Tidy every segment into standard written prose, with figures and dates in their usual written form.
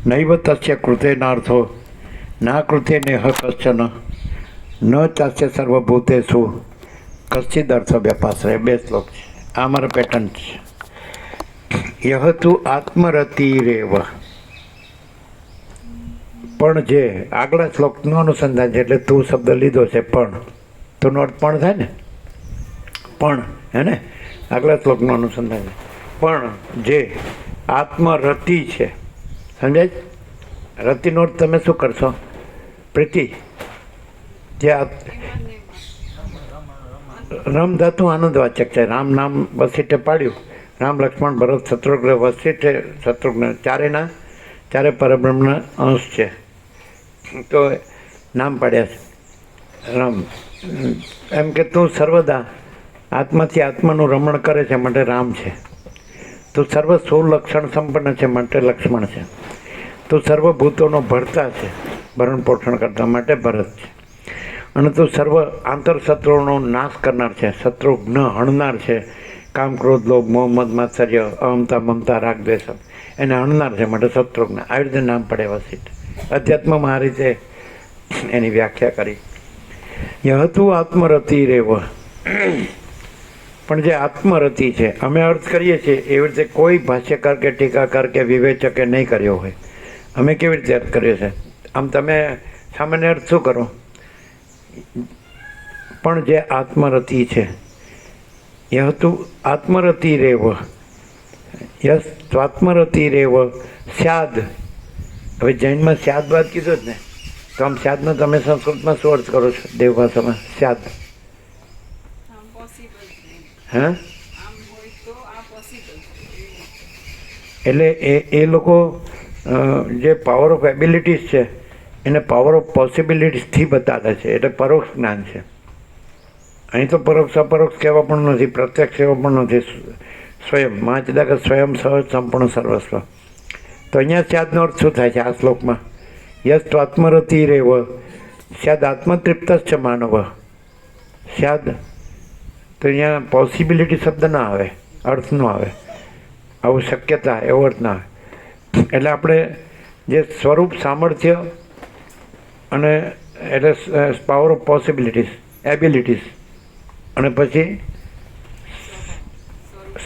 નૈવ તસ્ય કૃતેનાર્થો ના કૃતે નેહ કશ્ચન ન ચાસ્ય સર્વભૂતેષુ કશ્ચિદ અર્થ વ્યાપાશ્રય. 2 શ્લોક છે. આ મારા પેટર્ન છે. યહ તું આત્મરતિરેવ, પણ જે આગલા શ્લોકનું અનુસંધાન છે, એટલે તું શબ્દ લીધો છે પણ, તુંનો અર્થ પણ થાય ને, પણ હે ને, આગલા શ્લોકનું અનુસંધાન છે. પણ જે આત્મરતિ છે, સમજાય? રતિનો અર્થ તમે શું કરશો? પ્રીતિ. જે રમ ધાતુ આનંદવાચક છે. રામ નામ વસિષ્ઠે પાડ્યું. રામ, લક્ષ્મણ, ભરત, શત્રુઘ્ન. વસિષ્ઠે શત્રુઘ્ન ચારે પરબ્રહ્મના અંશ છે, તો નામ પાડ્યા છે. રામ એમ કે તું સર્વદા આત્માથી આત્માનું રમણ કરે છે માટે રામ છે. તું સર્વ સુલક્ષણ સંપન્ન છે માટે લક્ષ્મણ છે. તું સર્વભૂતોનો ભરતા છે, ભરણ પોષણ કરતા માટે ભરત છે. અને તું સર્વ આંતરશત્રુઓનો નાશ કરનાર છે, શત્રુઘ્ન હણનાર છે. કામ, ક્રોધ, લોભ, મોહ, મદ, માત્સર્ય, અહમતા, મમતા, રાગ, દ્વેષ એને હણનાર છે માટે શત્રુઘ્ન. આવી રીતે નામ પડે વસિષ્ઠ. અધ્યાત્મમાં આ રીતે એની વ્યાખ્યા કરી. યહ તું આત્મરતિ રેવ, પણ જે આત્મરતિ છે, અમે અર્થ કરીએ છીએ એવી રીતે કોઈ ભાષ્યકાર કે ટીકાકાર કે વિવેચકે નહીં કર્યો હોય. અમે કેવી રીતે અર્થ કર્યો છે? આમ તમે સામાન્ય અર્થ શું કરો? પણ જે આત્મરતિ છે, યહ તું આત્મરતિ રેવ, યસ સ્વાત્મરતિ રેવ સ્યાદ. હવે જૈનમાં સ્યાદ વાત કીધો જ ને, તો આમ સ્યાદનો તમે સંસ્કૃતમાં શું અર્થ કરો છો? દેવ ભાષામાં સ્યાદ હા, એટલે એ લોકો જે પાવર ઓફ એબિલિટીઝ છે એને પાવર ઓફ પોસિબિલિટીઝથી બતાવે છે, એટલે પરોક્ષ જ્ઞાન છે. અહીં તો પરોક્ષ અપરોક્ષ કહેવા પણ નથી, પ્રત્યક્ષ કહેવા પણ નથી. સ્વયં મહાચિદાક સ્વયં સહજ સંપૂર્ણ સર્વસ્વ. તો અહીંયા સ્યાદનો અર્થ શું થાય છે આ શ્લોકમાં? યસ તો આત્મરતિ રેવ સ્યાદ આત્મતૃપ્ત છે માનવ. સ્યાદ તો અહીંયા પોસિબિલિટી શબ્દ ના આવે, અર્થ ન આવે, આવું શક્યતા એવો અર્થ ના આવે. એટલે આપણે જે સ્વરૂપ સામર્થ્ય અને એટલે પાવર ઓફ પોસિબિલિટીઝ, એબિલિટીઝ, અને પછી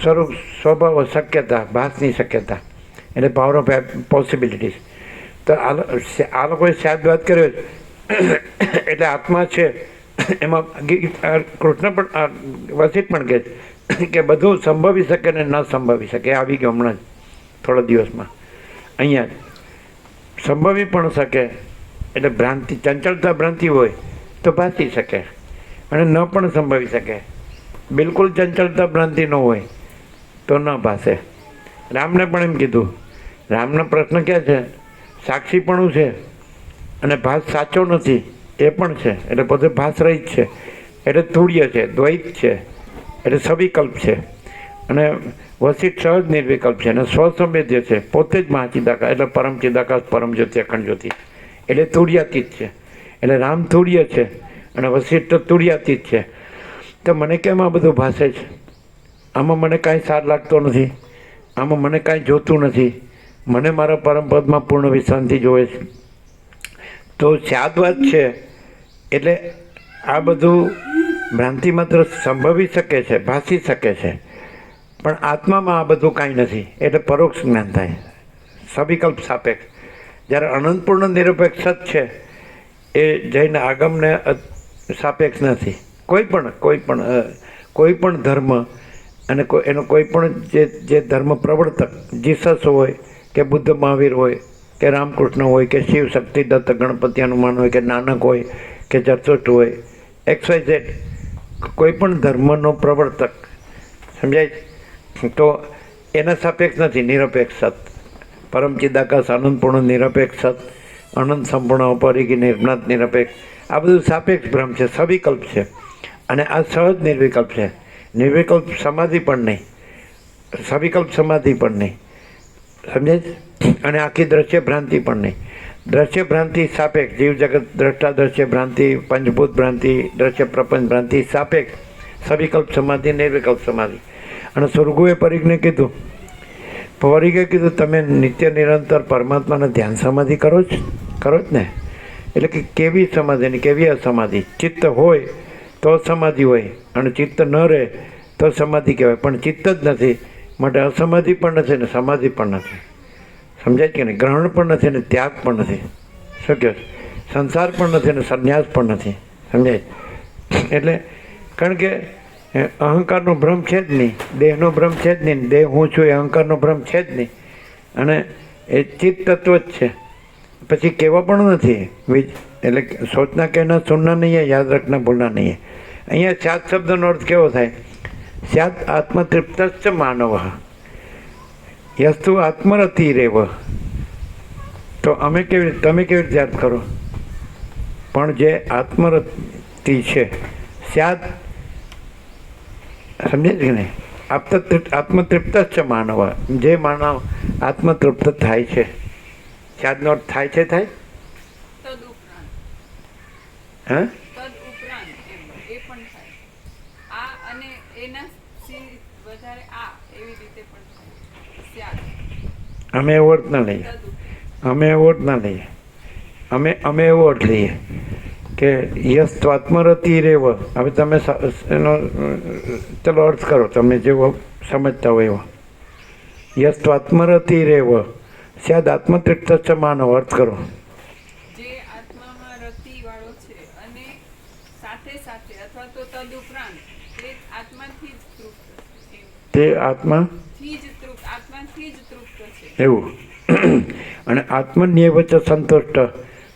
સ્વરૂપ સ્વભાવ શક્યતા, ભાસની શક્યતા, એટલે પાવર ઓફ પોસિબિલિટીઝ. તો આ લોકોએ સ્યાદ વાત કર્યો એટલે આત્મા છે એમાં કૃષ્ણ પણ વસિષ્ઠ પણ કહે છે કે બધું સંભવી શકે ને ન સંભવી શકે. આવી ગયો હમણાં જ થોડા દિવસમાં. અહીંયા સંભવી પણ શકે, એટલે ભ્રાંતિ, ચંચળતા ભ્રાંતિ હોય તો ભાસી શકે, અને ન પણ સંભવી શકે. બિલકુલ ચંચળતા ભ્રાંતિ ન હોય તો ન ભાસે. રામને પણ એમ કીધું. રામનો પ્રશ્ન ક્યાં છે? સાક્ષીપણું છે અને ભાસ સાચો નથી એ પણ છે, એટલે પોતે ભાસ રહિત છે, એટલે તુર્ય છે, દ્વૈત છે, એટલે સવિકલ્પ છે. અને વસિષ્ઠ સહજ નિર્વિકલ્પ છે અને સ્વસંવેદ્ય છે, પોતે જ મહાચિદાકાશ, એટલે પરમ ચિદાકાશ, પરમ જ્યોતિ, અખંડ જ્યોતિ, એટલે તુર્યાતીત છે. એટલે રામ તુર્ય છે અને વસિષ્ઠ તુર્યાતીત છે. તો મને કેમ આ બધું ભાષે છે? આમાં મને કાંઈ સાર લાગતો નથી, આમાં મને કાંઈ જોતું નથી, મને મારા પરમપદમાં પૂર્ણ વિશ્રાંતિ જોવે છે. તો સ્યાદવાદ છે એટલે આ બધું ભ્રાંતિ માત્ર સંભવી શકે છે, ભાસી શકે છે, પણ આત્મામાં આ બધું કાંઈ નથી, એટલે પરોક્ષ જ્ઞાન થાય, સવિકલ્પ સાપેક્ષ. જ્યારે અનંતપૂર્ણ નિરપેક્ષ સત છે એ જૈન આગમને સાપેક્ષ નથી. કોઈ પણ ધર્મ અને એનો કોઈ પણ જે ધર્મ પ્રવર્તક, જીસસ હોય કે બુદ્ધ મહાવીર હોય કે રામકૃષ્ણ હોય કે શિવ શક્તિ દત્ત ગણપતિ હનુમાન હોય કે નાનક હોય કે જરસોટ હોય, XYZ, કોઈ પણ ધર્મનો પ્રવર્તક, સમજાય? તો એના સાપેક્ષ નથી, નિરપેક્ષ સત, પરમ ચિદાકાશ, આનંદપૂર્ણ નિરપેક્ષ સત, અનંત સંપૂર્ણ અપરિગી નિર્જ્ઞાત નિરપેક્ષ. આ બધું સાપેક્ષ બ્રહ્મ છે, સવિકલ્પ છે. અને આ સહજ નિર્વિકલ્પ છે. નિર્વિકલ્પ સમાધિ પણ નહીં, સવિકલ્પ સમાધિ પણ નહીં, સમજાય? અને આખી દ્રશ્ય ભ્રાંતિ પણ નહીં. દ્રશ્ય ભ્રાંતિ સાપેક્ષ, જીવ જગત દ્રષ્ટા દ્રશ્ય ભ્રાંતિ, પંચભૂત ભ્રાંતિ, દ્રશ્ય પ્રપંચ ભ્રાંતિ સાપેક્ષ, સવિકલ્પ સમાધિ, નિર્વિકલ્પ સમાધિ. અને સ્વર્ગોએ પરિજ્ઞે કીધું ફરી ગઈ કીધું તમે નિત્ય નિરંતર પરમાત્માને ધ્યાન સમાધિ કરો જ ને. એટલે કે કેવી સમાધિ ને કેવી અસમાધિ. ચિત્ત હોય તો સમાધિ હોય અને ચિત્ત ન રહે તો સમાધિ કહેવાય. પણ ચિત્ત જ નથી માટે અસમાધિ પણ નથી ને સમાધિ પણ નથી. સમજાય કે નહીં? ગ્રહણ પણ નથી ને ત્યાગ પણ નથી. શું કહે? સંસાર પણ નથી ને સંન્યાસ પણ નથી. સમજાય? એટલે કારણ કે અહંકારનો ભ્રમ છે જ નહીં, દેહનો ભ્રમ છે જ નહીં, દેહ હું છું એ અહંકારનો ભ્રમ છે જ નહીં, અને એ ચિત્ત તત્વ જ છે. પછી કહેવા પણ નથી એટલે સોચના કહેના સુનના નહીં હે, યાદ રાખના ભૂલના નહીં હે. અહીંયા સ્યાદ શબ્દનો અર્થ કેવો થાય? સ્યાદ આત્મતૃપ્તશ્ચ માનવ યસ્તુ આત્મરતિ રેવ. તો તમે કેવી રીતે યાદ કરો? પણ જે આત્મરતિ છે સ્યાદ, સમજે છે કે નહીં? આત્મતૃપ્તશ્ચ માનવ, જે માનવ આત્મતૃપ્ત થાય છે. સ્યાદનો અર્થ થાય છે, થાય હા અમે એવો અર્થ ના લઈએ. અમે એવો અર્થ લઈએ કે યસ આત્મરતિ રેવ. હવે તમે એનો ચલો અર્થ કરો, તમે જેવો સમજતા હોય એવો. યસ આત્મરતિ રેવ સ્યાદ આત્મતૃપ્ત માનવ. અર્થ કરો. જે આત્મામાં રતિ વાળો છે અને સાથે સાથે અથવા તો તદુપરાંત તે આત્માથી જ તૃપ્ત છે. તે આત્માથી જ તૃપ્ત છે એવું. અને આત્મન્યેવ ચ સંતુષ્ટ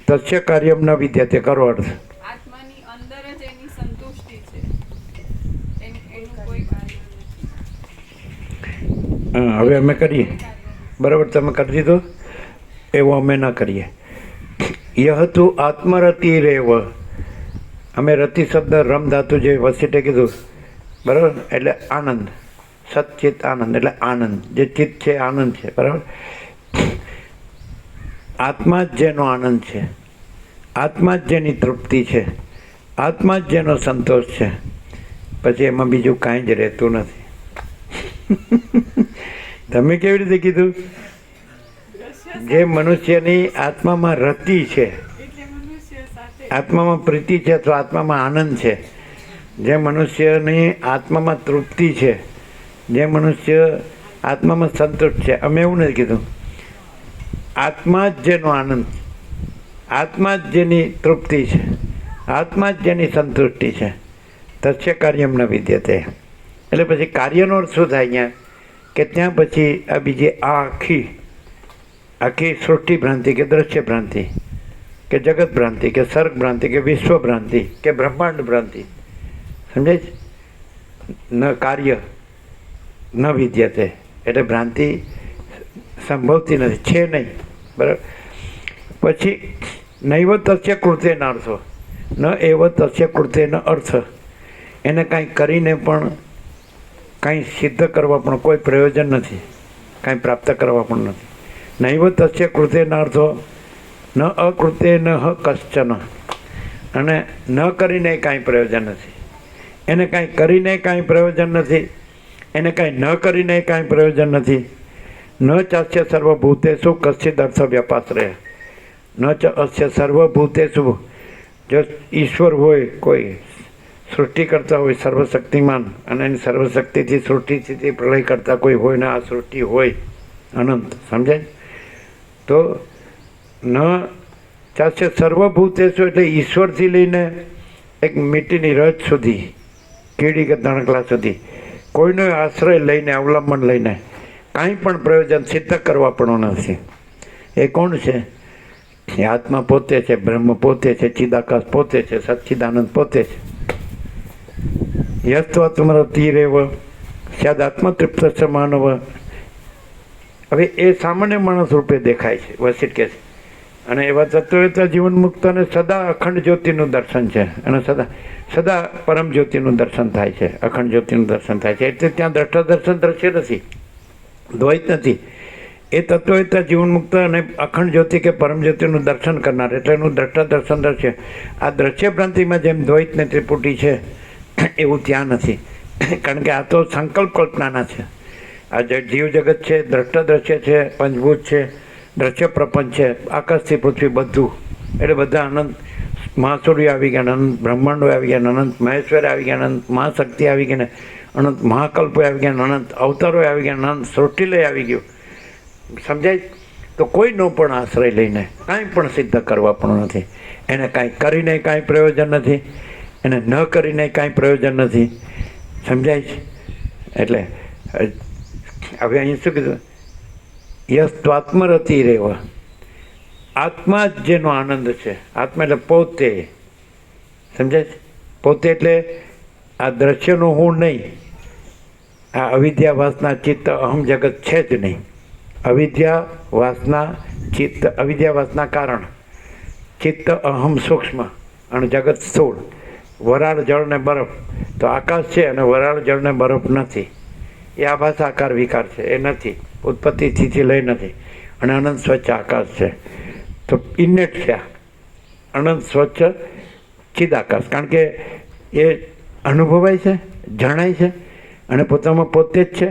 તસ્ય કાર્યમ ન વિદ્યતે. કરો અર્થ. આત્માની અંદર જ એની સંતુષ્ટિ છે, એનું કોઈ કાર્ય નથી. હવે અમે કરીએ બરાબર, તમે કરી દીધો એવો અમે ના કરીએ. યહ તું આત્મરતિ રેવ. અમે રતિ શબ્દ રમ ધાતુ જે વસીટે કીધું બરાબર, એટલે આનંદ, સચ્ચિત આનંદ એટલે આનંદ. જે ચિત્ત છે આનંદ છે બરાબર. આત્મા જ જેનો આનંદ છે, આત્મા જ જેની તૃપ્તિ છે, આત્મા જ જેનો સંતોષ છે, પછી એમાં બીજું કાંઈ જ રહેતું નથી. તમે કેવી રીતે કીધું? જે મનુષ્યની આત્મામાં રતિ છે, આત્મામાં પ્રીતિ છે અથવા આત્મામાં આનંદ છે, જે મનુષ્યની આત્મામાં તૃપ્તિ છે, જે મનુષ્ય આત્મામાં સંતુષ્ટ છે. અમે એવું નથી કીધું. આત્મા જ જેનો આનંદ, આત્મા જ જેની તૃપ્તિ છે, આત્મા જ જેની સંતુષ્ટિ છે, તસ્ય કાર્યમ ન વિદ્યતે. એટલે પછી કાર્યનો અર્થ શું થાય અહીંયા? કે ત્યાં પછી આ બીજી આ આખી સૃષ્ટિ ભ્રાંતિ કે દ્રશ્ય ભ્રાંતિ કે જગત ભ્રાંતિ કે સર્ગ ભ્રાંતિ કે વિશ્વ ભ્રાંતિ કે બ્રહ્માંડ ભ્રાંતિ, સમજાય છે? ન કાર્ય ન વિદ્યતે એટલે ભ્રાંતિ સંભવતી નથી, છે નહીં બરાબર. પછી નૈવ તસ્ય કૃતે ન અર્થો, ન એવ તસ્ય કૃતે ન અર્થ. એને કાંઈ કરીને પણ કાંઈ સિદ્ધ કરવા પણ કોઈ પ્રયોજન નથી, કાંઈ પ્રાપ્ત કરવા પણ નથી. નૈવ તસ્ય કૃતે ન અર્થો ન અકૃતે ન કશ્ચન. અને ન કરીને કાંઈ પ્રયોજન નથી, એને કાંઈ કરીને કાંઈ પ્રયોજન નથી, એને કાંઈ ન કરીને કાંઈ પ્રયોજન નથી. ન ચાસ્ય સર્વભૂતેષુ કશ્ચિદ અર્થ વ્યાપાશ્રય. ન ચ અસ્ય સર્વભૂતેષુ. જો ઈશ્વર હોય, કોઈ સૃષ્ટિ કરતા હોય સર્વશક્તિમાન, અને એની સર્વશક્તિથી સૃષ્ટિ સ્થિતિ પ્રલય કરતા કોઈ હોય ને આ સૃષ્ટિ હોય અનંત, સમજાય? તો ન ચાસ્ય સર્વભૂતેષુ એટલે ઈશ્વરથી લઈને એક મીટીની રજ સુધી, કીડી કે દણકલા સુધી કોઈનો આશ્રય લઈને, અવલંબન લઈને કાંઈ પણ પ્રયોજન સિદ્ધ કરવા પણ નથી. એ કોણ છે? એ આત્મા પોતે છે, બ્રહ્મ પોતે છે, ચિદાકાશ પોતે છે, સચ્ચિદાનંદ પોતે છે. યસ્ત્વાત્મરતિ રેવ સ્યાદ આત્મતૃપ્ત માનવ. હવે એ સામાન્ય માણસ રૂપે દેખાય છે, વસિત કહે છે. અને એવા તત્વવેતા જીવન મુક્તને સદા અખંડ જ્યોતિનું દર્શન છે, અને સદા પરમ જ્યોતિનું દર્શન થાય છે, અખંડ જ્યોતિનું દર્શન થાય છે. એટલે ત્યાં દ્રષ્ટા દર્શન દ્રશ્ય નથી, દ્વૈત નથી. એ તત્વવેતા જીવન મુક્ત અને અખંડ જ્યોતિ કે પરમ જ્યોતિનું દર્શન કરનાર, એટલે એનું દ્રષ્ટા દર્શન દ્રશ્ય. આ દ્રશ્ય ભ્રાંતિમાં જેમ દ્વૈત ને ત્રિપુટી છે એવું ત્યાં નથી. કારણ કે આ તો સંકલ્પ કલ્પનાના છે. આ જે જીવ જગત છે, દ્રષ્ટ દ્રશ્ય છે, પંચભૂત છે, દ્રશ્ય પ્રપંચ છે, આકાશથી પૃથ્વી બધું, એટલે બધા અનંત મહાસૂર્ય આવી ગયા, અનંત બ્રહ્માંડો આવી ગયા, અનંત મહેશ્વર આવી ગયા, અનંત મહાશક્તિ આવી ગઈ, અનંત મહાકલ્પો આવી ગયા, અનંત અવતારો આવી ગયા, અનંત સૃષ્ટિલય આવી ગયું. સમજાય? તો કોઈનો પણ આશ્રય લઈને કાંઈ પણ સિદ્ધ કરવા પણ નથી. એને કાંઈ કરીને કાંઈ પ્રયોજન નથી, એને ન કરીને કાંઈ પ્રયોજન નથી. સમજાય છે? એટલે હવે અહીં શું કીધું? યસ્ત્વાત્મરતિ રેવ, આત્મા જ જેનો આનંદ છે. આત્મા એટલે પોતે. સમજાય છે? પોતે એટલે આ દ્રશ્યનો હું નહીં, આ અવિદ્યા વાસના ચિત્ત અહમ જગત છે જ નહીં. અવિદ્યા વાસના ચિત્ત, અવિદ્યા વાસના કારણ, ચિત્ત અહમ સૂક્ષ્મ અને જગત સ્થૂળ. વરાળ જળ ને બરફ, તો આકાશ છે અને વરાળ જળ ને બરફ નથી. એ આભાસ આકાર વિકાર છે, એ નથી. ઉત્પત્તિ સ્થિતિ લઈ નથી. અને અનંત સ્વચ્છ આકાશ છે. તો ઇનેટ છે આ અનંત સ્વચ્છ ચિદાકાશ, કારણ કે એ અનુભવાય છે, જણાય છે અને પોતામાં પોતે જ છે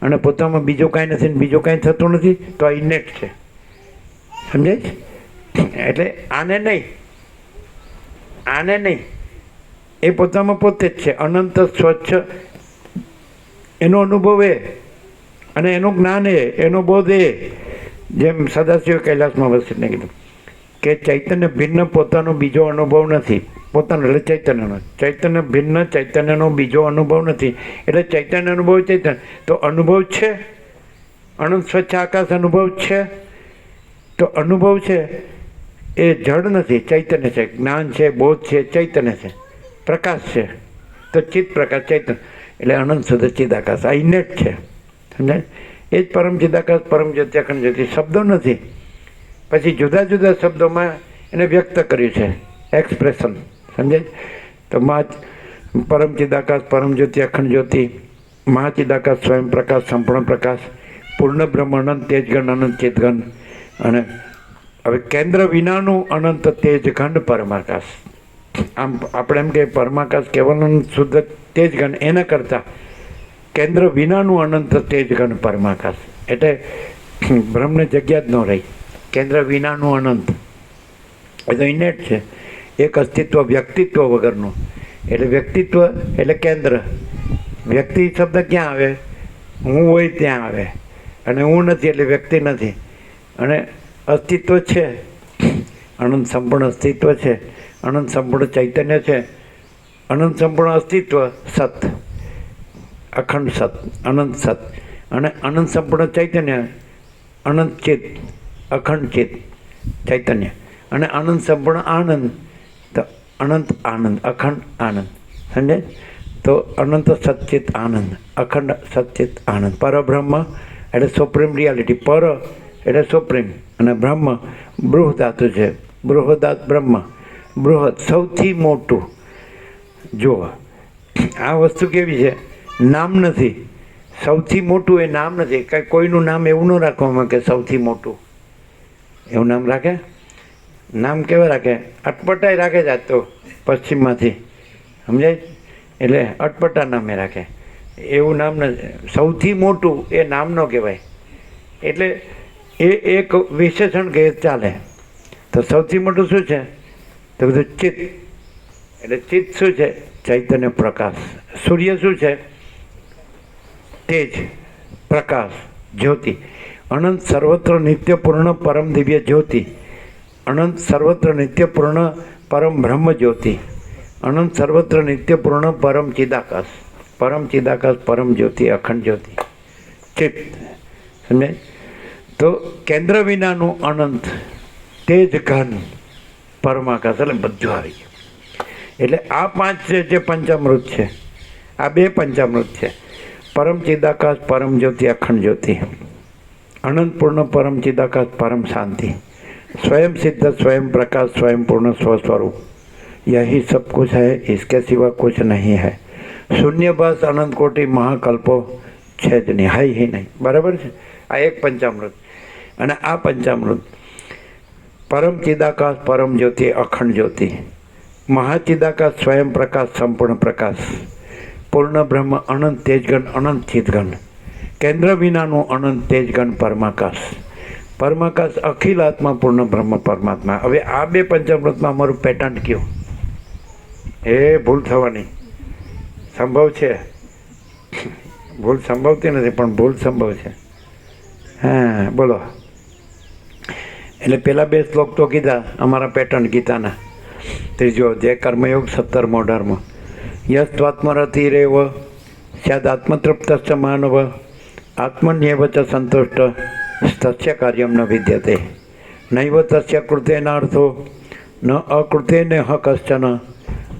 અને પોતામાં બીજું કાંઈ નથી ને બીજું કાંઈ થતું નથી. તો આ ઇનેટ છે. સમજાય છે? એટલે આને નહીં, એ પોતામાં પોતે જ છે, અનંત સ્વચ્છ. એનો અનુભવ એ અને એનું જ્ઞાન એનો બોધ એ. જેમ સદાશિવ કૈલાસમાં વસીને કીધું કે ચૈતન્ય ભિન્ન પોતાનો બીજો અનુભવ નથી. પોતાનો એટલે ચૈતન્યનો, ચૈતન્ય ભિન્ન ચૈતન્યનો બીજો અનુભવ નથી. એટલે ચૈતન્ય અનુભવ ચૈતન્ય, તો અનુભવ છે. અનંત સ્વચ્છ આકાશ અનુભવ છે. તો અનુભવ છે એ જડ નથી, ચૈતન્ય છે, જ્ઞાન છે, બોધ છે, ચૈતન્ય છે, પ્રકાશ છે. તો ચિત્ત પ્રકાશ ચૈતન્ય એટલે અનંત શુદ્ધ ચિદાકાશ. આ ઇનેટ છે. સમજાય? એ જ પરમ ચિદાકાશ, પરમ જ્યોતિ, અખંડ જ્યોતિ. શબ્દો નથી, પછી જુદા જુદા શબ્દોમાં એને વ્યક્ત કર્યું છે, એક્સપ્રેશન. સમજાય? તો પરમ ચિદાકાશ, પરમ જ્યોતિ, અખંડ જ્યોતિ, મહાચિદાકાશ, સ્વયં પ્રકાશ, સંપૂર્ણ પ્રકાશ, પૂર્ણ બ્રહ્મ, અનંત તેજગણ, અનંત ચિતગણ. અને હવે કેન્દ્ર વિનાનું અનંત તેજગણ પરમાકાશ. આમ આપણે એમ કે પરમાકાશ કેવલ અનંત શુદ્ધ તેજગણ, એના કરતાં કેન્દ્ર વિનાનું અનંત તેજગણ પરમાકાશ. એટલે બ્રહ્મને જગ્યા જ ન રહી. કેન્દ્ર વિનાનું અનંત એ તો ઇનેટ છે. એક અસ્તિત્વ વ્યક્તિત્વ વગરનું. એટલે વ્યક્તિત્વ એટલે કેન્દ્ર. વ્યક્તિ શબ્દ ક્યાં આવે? હું હોય ત્યાં આવે. અને હું નથી એટલે વ્યક્તિ નથી. અને અસ્તિત્વ છે, અનંત સંપૂર્ણ અસ્તિત્વ છે, અનંત સંપૂર્ણ ચૈતન્ય છે, અનંત સંપૂર્ણ અસ્તિત્વ સત, અખંડ સત, અનંત સત. અને અનંત સંપૂર્ણ ચૈતન્ય, અનંત ચિત્ત, અખંડ ચિત્ત ચૈતન્ય. અને અનંત સંપૂર્ણ આનંદ, તો અનંત આનંદ, અખંડ આનંદ. સમજે? તો અનંત સચ્ચિત આનંદ, અખંડ સચ્ચિત આનંદ. પરબ્રહ્મ એટલે સુપ્રીમ રિયાલિટી. પર એટલે સુપ્રીમ અને બ્રહ્મ બૃહદાતુ છે. બૃહદાત બ્રહ્મ, બૃહદ સૌથી મોટું. જુઓ આ વસ્તુ કેવી છે? નામ નથી. સૌથી મોટું એ નામ નથી. કાંઈ કોઈનું નામ એવું ન રાખવામાં કે સૌથી મોટું, એવું નામ રાખે? નામ કેવા રાખે? અટપટાઈ રાખે જ. આજ તો પશ્ચિમમાંથી. સમજાય? એટલે અટપટા નામે રાખે. એવું નામ નથી. સૌથી મોટું એ નામ ન કહેવાય. એટલે એ એક વિશેષણ કહે ચાલે. તો સૌથી મોટું શું છે? તો બધું ચિત્ત. એટલે ચિત્ત શું છે? ચૈતન્ય પ્રકાશ. સૂર્ય શું છે? તેજ, પ્રકાશ, જ્યોતિ. અનંત સર્વત્ર નિત્યપૂર્ણ પરમ દિવ્ય જ્યોતિ. અનંત સર્વત્ર નિત્યપૂર્ણ પરમ બ્રહ્મ જ્યોતિ. અનંત સર્વત્ર નિત્યપૂર્ણ પરમ ચિદાકાશ. પરમ ચિદાકાશ, પરમ જ્યોતિ, અખંડ જ્યોતિ, ચિત્ત. સમજાય? તો કેન્દ્ર વિનાનું અનંત તેજ ઘન પરમાકાશ. એટલે બધું આવી ગયું. એટલે આ પાંચ જે પંચામૃત છે, આ બે પંચામૃત છે. પરમ ચિદાકાશ, પરમ જ્યોતિ, અખંડ જ્યોતિ, અનંતપૂર્ણ પરમ ચિદાકાશ, પરમ શાંતિ, स्वयं सिद्ध, स्वयं प्रकाश, स्वयं पूर्ण स्वस्वरूप. यही सब कुछ है, इसके सिवा कुछ नहीं है. शून्य बस अनंत कोटि महाकल्पो છે જ નહીં, હાઈ હી નહીં. બરાબર છે? આ એક પંચામૃત. અને આ પંચામૃત પરમ ચિદાકાશ, પરમ જ્યોતિ, અખંડ જ્યોતિ, મહાચિદાકાશ, સ્વયં પ્રકાશ, સંપૂર્ણ પ્રકાશ, પૂર્ણ બ્રહ્મ, અનંત તેજગણ, અનંત ચિતગણ. કેન્દ્ર વિનાનું અનંત તેજગણ પરમાકાશ. પરમાકાશ અખિલ આત્મા પૂર્ણ બ્રહ્મ પરમાત્મા. હવે આ બે પંચામૃતમાં અમારું પેટન્ટ કયું? એ ભૂલ થવાની સંભવ છે. ભૂલ સંભવતી નથી પણ ભૂલ સંભવ છે. હા બોલો. એટલે પેલા બે શ્લોક તો કીધા અમારા પેટર્ન ગીતાના. ત્રીજો જે કર્મયોગ 17મો 18મો. યસ્ત્વાત્મરતિરેવ સ્યાદ આત્મતૃપ્તશ્ચ માનવ આત્મન્યેવ ચ સંતુષ્ટ તસ્ય કાર્યમ ન વિદ્યતે નૈવ તસ્ય કૃતેનાર્થો ન અકૃતેન હ કશ્ચન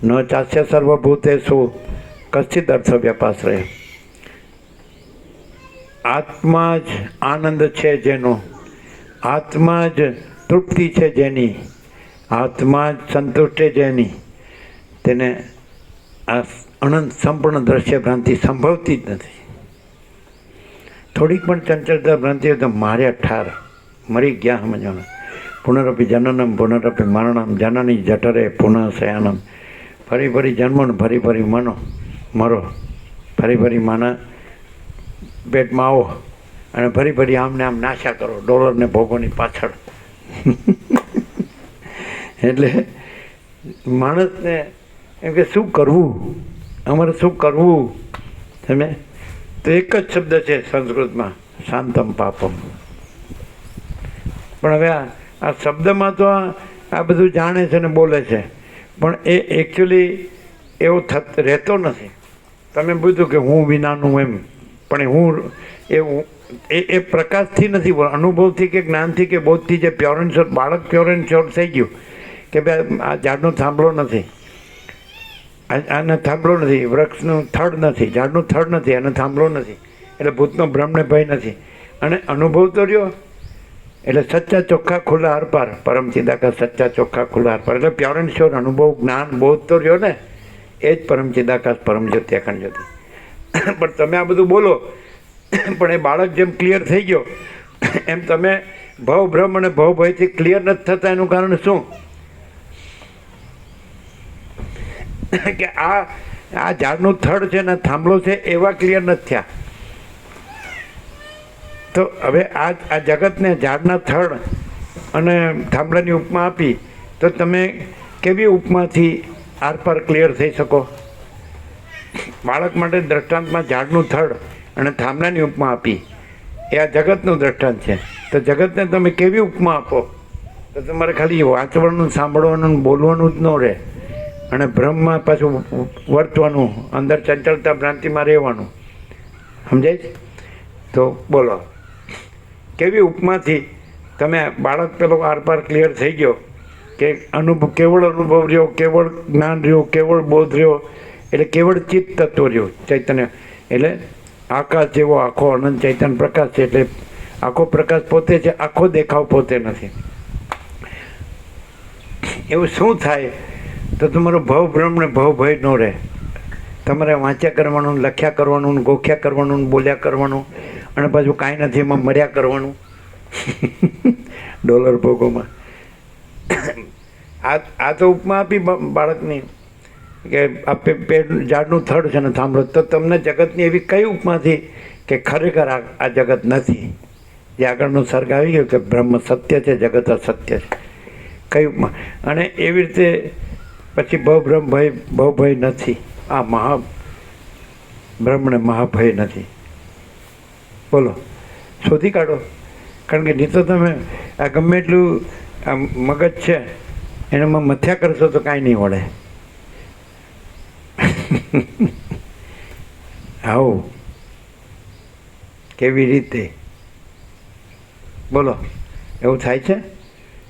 ન ચાસ્ય સર્વભૂતેષુ કશ્ચિદ અર્થ વ્યપાશ્રય. આત્મા જ આનંદ છે જેનો, આત્મા જ તૃપ્તિ છે જેની, આત્મા જ સંતુષ્ટ જેની, તેને આ અનંત સંપૂર્ણ દ્રશ્ય ભ્રાંતિ સંભવતી જ નથી. થોડીક પણ ચંચળતા ભ્રાંતિ હોય તો માર્યા ઠાર, મરી ગયા સમજવાનું. પુનરપી જનનમ પુનરપી મરણમ જનની જઠરે પુનઃ શયાનમ. ફરી ફરી જન્મો ને ફરી ફરી મરો, ફરી ફરી માના પેટમાં આવો અને ફરી ફરી આમને આમ નાશા કરો ડોલરને ભોગોની પાછળ. એટલે માણસને એમ કે શું કરવું, અમારે શું કરવું? તમે તો એક જ શબ્દ છે સંસ્કૃતમાં, શાંતમ પાપમ. પણ હવે આ શબ્દમાં તો આ બધું જાણે છે ને બોલે છે, પણ એ એકચ્યુઅલી એવો રહેતો નથી. તમે બધું કે હું વિનાનું એમ, પણ હું એ પ્રકાશથી નથી, અનુભવથી કે જ્ઞાનથી કે બોધથી જે પ્યોર એન્ડ શ્યોર બાળક પ્યોર એન્ડ શ્યોર થઈ ગયું કે ભાઈ આ ઝાડનો થાંભલો નથી, આને થાંભલો નથી, વૃક્ષનું થડ નથી, ઝાડનું થડ નથી, આને થાંભલો નથી, એટલે ભૂતનો ભ્રમને ભય નથી. અને અનુભવ તો રહ્યો એટલે સચ્ચા ચોખ્ખા ખુલ્લા આરપાર, પરમ ચિદાકાશ સચ્ચા ચોખ્ખા ખુલ્લા આરપાર, એટલે પ્યોર એન્ડ શ્યોર અનુભવ જ્ઞાન બોધ તો રહ્યો ને, એ જ પરમ ચિદાકાશ પરમ જ્યોતિ અખંડ જ્યોતિ. પણ તમે આ બધું બોલો પણ એ બાળક જેમ ક્લિયર થઈ ગયો એમ તમે ભવ ભ્રમ અને ભવ ભયથી ક્લિયર નથી થતા. એનું કારણ શું? કે આ ઝાડનું થડ છે ને થાંભલો છે એવા ક્લિયર નથી થયા. તો હવે આ જગતને ઝાડના થડ અને થાંભલાની ઉપમા આપી તો તમે કેવી ઉપમાથી આરપાર ક્લિયર થઈ શકો? બાળક માટે દ્રષ્ટાંતમાં ઝાડનું થડ અને થાંભલાની ઉપમા આપી, એ આ જગતનું દ્રષ્ટાંત છે. તો જગતને તમે કેવી ઉપમા આપો? તો તમારે ખાલી વાંચવાનું, સાંભળવાનું, બોલવાનું જ ન રહે અને ભ્રમમાં પાછું વર્તવાનું, અંદર ચંચળતા ભ્રાંતિમાં રહેવાનું. સમજાય છે? તો બોલો કેવી ઉપમાથી તમે બાળક પેલો આરપાર ક્લિયર થઈ ગયો કે કેવળ અનુભવ રહ્યો, કેવળ જ્ઞાન રહ્યો, કેવળ બોધ રહ્યો, એટલે કેવળ ચિત્ત તત્વ રહ્યું, ચૈતન્ય. એટલે આકાશ જેવો આખો અનંત ચૈતન્ય પ્રકાશ છે, એટલે આખો પ્રકાશ પોતે છે, આખો દેખાવ પોતે નથી. એવું શું થાય? તો તમારો ભવ ભ્રમ ને ભવ ભય ન રહે. તમારે વાંચ્યા કરવાનું, લખ્યા કરવાનું, ગોખ્યા કરવાનું, બોલ્યા કરવાનું અને પાછું કાંઈ નથી એમાં મર્યા કરવાનું ડોલર ભોગોમાં. આ તો ઉપમા આપી બાળકની કે આ ઝાડનું થડ છે ને થાંભલો. તો તમને જગતની એવી કઈ ઉપમાથી કે ખરેખર આ જગત નથી? જે આગળનો સર્ગ આવી ગયો કે બ્રહ્મ સત્ય છે, જગત અસત્ય છે, કઈ ઉપમા? અને એવી રીતે પછી ભવ ભય નથી. આ બ્રહ્મને મહાભય નથી. બોલો શોધી કાઢો. કારણ કે નહીં તો તમે આ ગમે એટલું આ મગજ છે એનામાં મથ્યા કરશો તો કાંઈ નહીં વળે. આવો કેવી રીતે? બોલો એવું થાય છે?